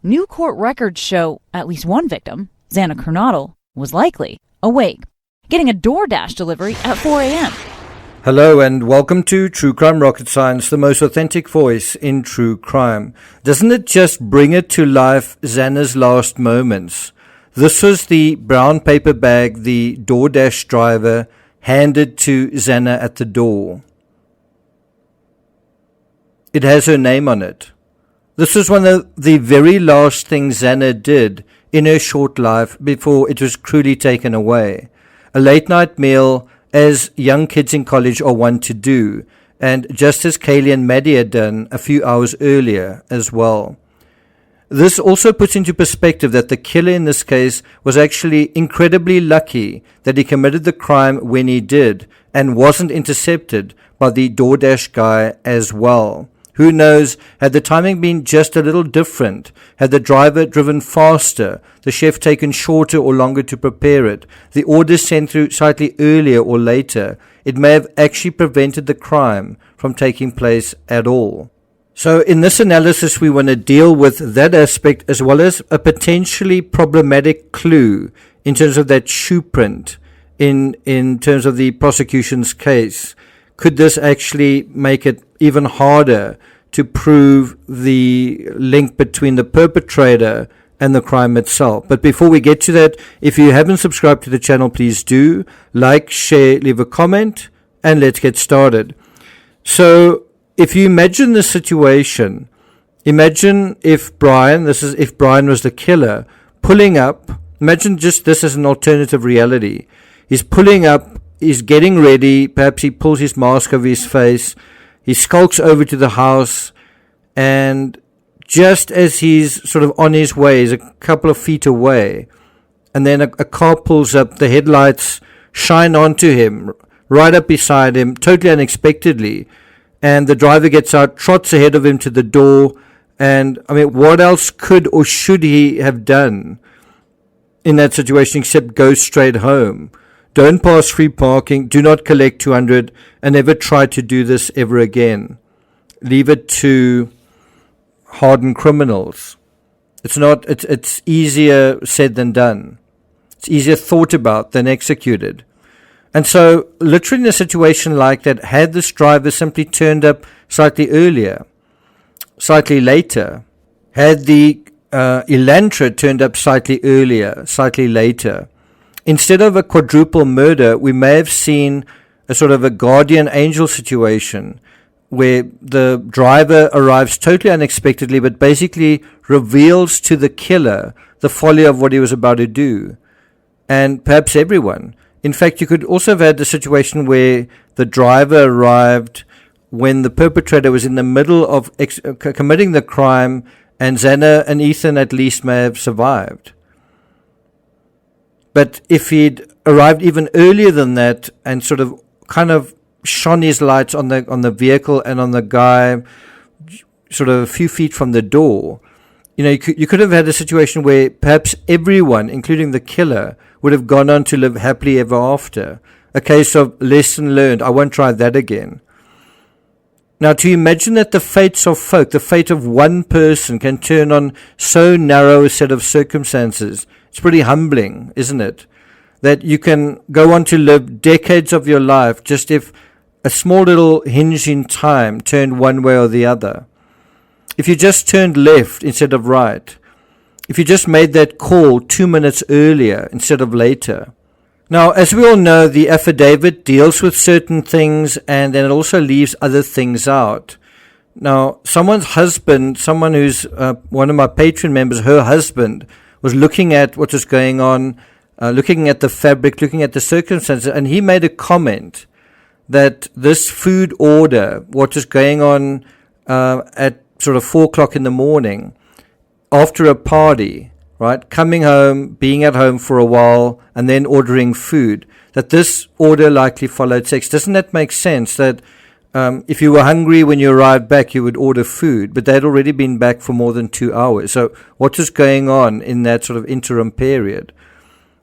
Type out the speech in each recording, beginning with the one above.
New court records show at least one victim, Xana was likely awake, getting a DoorDash delivery at 4 a.m. Hello and welcome to True Crime Rocket Science, the most authentic voice in true crime. Doesn't it just bring it to life, Xana's last moments? This was the brown paper bag the DoorDash driver handed to Xana at the door. It has her name on it. This was one of the very last things Xana did in her short life before it was cruelly taken away. A late night meal, as young kids in college are wont to do, and just as Kaylee and Maddie had done a few hours earlier as well. This also puts into perspective that the killer in this case was actually incredibly lucky that he committed the crime when he did and wasn't intercepted by the DoorDash guy as well. Who knows, had the timing been just a little different, had the driver driven faster, the chef taken shorter or longer to prepare it, the order sent through slightly earlier or later, it may have actually prevented the crime from taking place at all. So in this analysis, we want to deal with that aspect as well as a potentially problematic clue in terms of that shoe print in terms of the prosecution's case. Could this actually make it even harder to prove the link between the perpetrator and the crime itself? But before we get to that, if you haven't subscribed to the channel, please do. Like, share, leave a comment, and let's get started. So, if you imagine the situation, imagine if Brian was the killer, pulling up, imagine just this as an alternative reality. He's pulling up, he's getting ready, perhaps he pulls his mask over his face, he skulks over to the house, and just as he's sort of on his way, he's a couple of feet away, and then a car pulls up, the headlights shine onto him, right up beside him, totally unexpectedly, and the driver gets out, trots ahead of him to the door, and I mean, what else could or should he have done in that situation except go straight home? Don't pass free parking, do not collect 200, and never try to do this ever again. Leave it to hardened criminals. It's easier said than done. It's easier thought about than executed. And so, literally in a situation like that, had this driver simply turned up slightly earlier, slightly later, had the Elantra turned up slightly earlier, slightly later, instead of a quadruple murder, we may have seen a sort of a guardian angel situation where the driver arrives totally unexpectedly but basically reveals to the killer the folly of what he was about to do. And perhaps everyone. In fact, you could also have had a situation where the driver arrived when the perpetrator was in the middle of committing the crime, and Xana and Ethan at least may have survived. But if he'd arrived even earlier than that and sort of kind of shone his lights on the vehicle and on the guy sort of a few feet from the door, you could have had a situation where perhaps everyone, including the killer, would have gone on to live happily ever after. A case of lesson learned, I won't try that again. Now, to imagine that the fates of folk, the fate of one person can turn on so narrow a set of circumstances, it's pretty humbling, isn't it? That you can go on to live decades of your life just if a small little hinge in time turned one way or the other. If you just turned left instead of right. If you just made that call 2 minutes earlier instead of later. Now, as we all know, the affidavit deals with certain things and then it also leaves other things out. Now, someone's husband, someone who's one of my Patreon members, her husband, was looking at what was going on, looking at the fabric, looking at the circumstances, and he made a comment that this food order, what was going on at sort of 4 o'clock in the morning, after a party, right, coming home, being at home for a while, and then ordering food, that this order likely followed sex. Doesn't that make sense that if you were hungry when you arrived back, you would order food, but they'd already been back for more than 2 hours. So what was going on in that sort of interim period?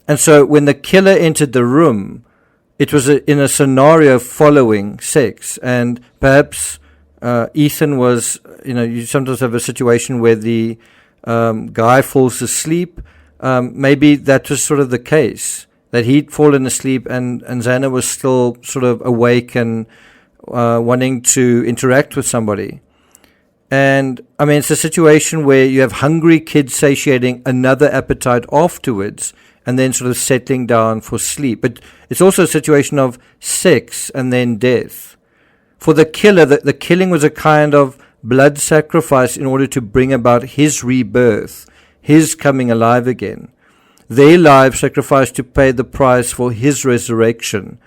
And so when the killer entered the room, it was in a scenario following sex, and perhaps Ethan was, you sometimes have a situation where the Guy falls asleep. Maybe that was sort of the case, that he'd fallen asleep and Xana was still sort of awake and wanting to interact with somebody. And I mean, it's a situation where you have hungry kids satiating another appetite afterwards and then sort of settling down for sleep. But it's also a situation of sex and then death. For the killer, the killing was a kind of blood sacrifice in order to bring about his rebirth, his coming alive again. Their lives sacrificed to pay the price for his resurrection.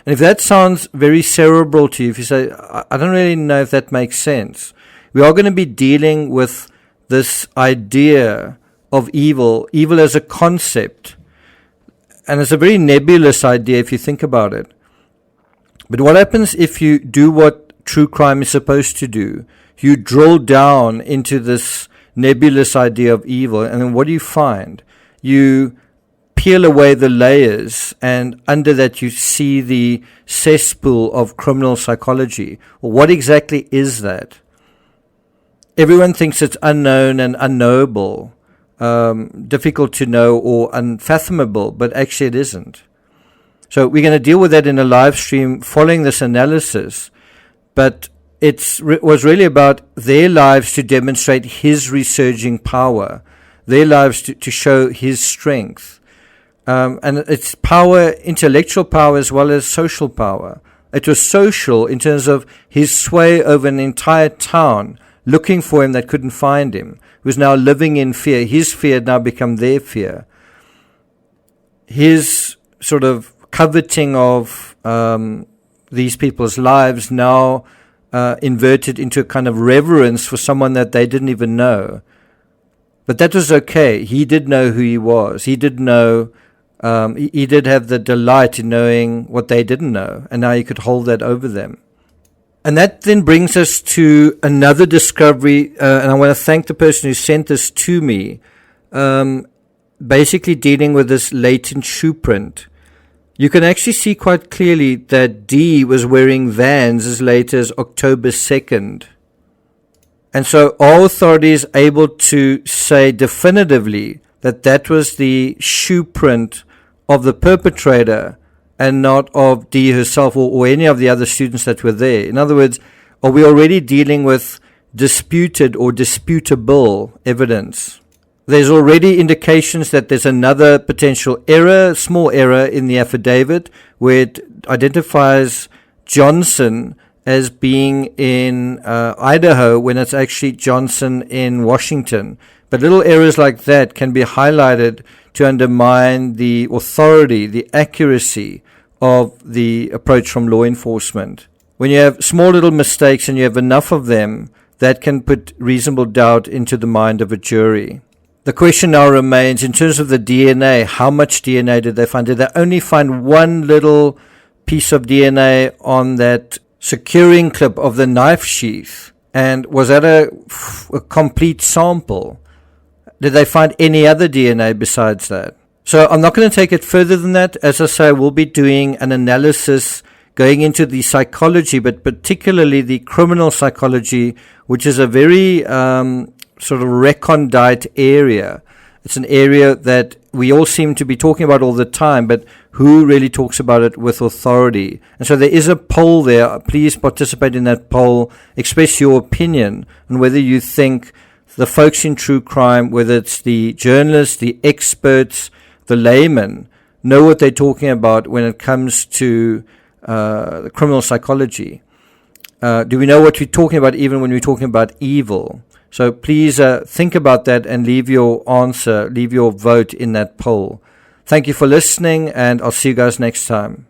And if that sounds very cerebral to you, if you say, I don't really know if that makes sense, we are going to be dealing with this idea of evil as a concept. And it's a very nebulous idea if you think about it. But what happens if you do what true crime is supposed to do? You drill down into this nebulous idea of evil, and then what do you find? You peel away the layers, and under that you see the cesspool of criminal psychology. Well, what exactly is that? Everyone thinks it's unknown and unknowable, difficult to know or unfathomable, but actually it isn't. So we're going to deal with that in a live stream following this analysis, but it was really about their lives to demonstrate his resurging power, their lives to show his strength. And it's power, intellectual power as well as social power. It was social in terms of his sway over an entire town, looking for him that couldn't find him, was now living in fear. His fear had now become their fear. His sort of coveting of these people's lives now inverted into a kind of reverence for someone that they didn't even know. But that was okay. He did know who he was. He did know, he did have the delight in knowing what they didn't know, and now he could hold that over them. And that then brings us to another discovery, and I want to thank the person who sent this to me, basically dealing with this latent shoe print. You can actually see quite clearly that D was wearing Vans as late as October 2nd. And so are authorities able to say definitively that that was the shoe print of the perpetrator and not of D herself or any of the other students that were there? In other words, are we already dealing with disputed or disputable evidence? There's already indications that there's another potential error, small error in the affidavit, where it identifies Johnson as being in Idaho when it's actually Johnson in Washington. But little errors like that can be highlighted to undermine the authority, the accuracy of the approach from law enforcement. When you have small little mistakes and you have enough of them, that can put reasonable doubt into the mind of a jury. The question now remains, in terms of the DNA, how much DNA did they find? Did they only find one little piece of DNA on that securing clip of the knife sheath? And was that a complete sample? Did they find any other DNA besides that? So I'm not going to take it further than that. As I say, we'll be doing an analysis going into the psychology, but particularly the criminal psychology, which is a very sort of recondite area. It's an area that we all seem to be talking about all the time, but who really talks about it with authority? And so there is a poll there. Please participate in that poll. Express your opinion on whether you think the folks in true crime, whether it's the journalists, the experts, the laymen, know what they're talking about when it comes to the criminal psychology. Do we know what we're talking about even when we're talking about evil? So please think about that and leave your answer, leave your vote in that poll. Thank you for listening, and I'll see you guys next time.